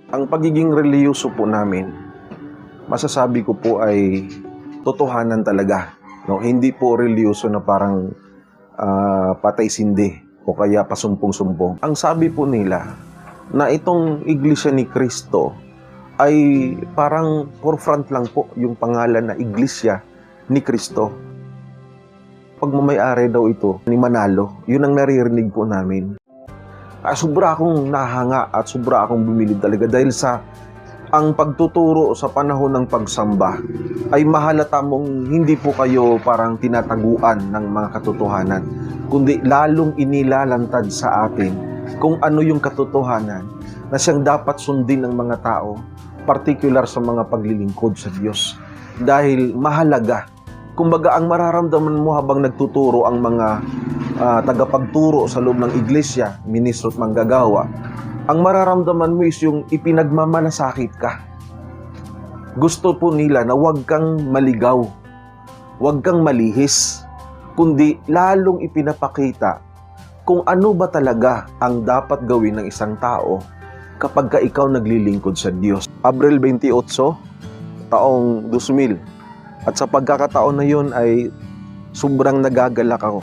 Ang pagiging reliyoso po namin, masasabi ko po ay totohanan talaga. No? Hindi po reliyoso na parang patay-sindi o kaya pasumpong-sumpong. Ang sabi po nila na itong Iglesia ni Cristo ay parang forefront lang po yung pangalan na Iglesia ni Cristo. Pagmamayari daw ito ni Manalo, yun ang naririnig po namin. Sobra akong nahanga at sobra akong bumilib talaga dahil sa ang pagtuturo sa panahon ng pagsamba ay mahalata mong hindi po kayo parang tinataguan ng mga katotohanan, kundi lalong inilalantad sa atin kung ano yung katotohanan na siyang dapat sundin ng mga tao, particular sa mga paglilingkod sa Diyos. Dahil mahalaga, kumbaga ang mararamdaman mo habang nagtuturo ang mga tagapagturo sa loob ng iglesia, ministro at manggagawa, ang mararamdaman mo is yung ipinagmamalasakit ka. Gusto po nila na huwag kang maligaw, huwag kang malihis, kundi lalong ipinapakita kung ano ba talaga ang dapat gawin ng isang tao kapag ka ikaw naglilingkod sa Diyos. Abril 28, taong 2000. At sa pagkakataon na yun ay sobrang nagagalak ako.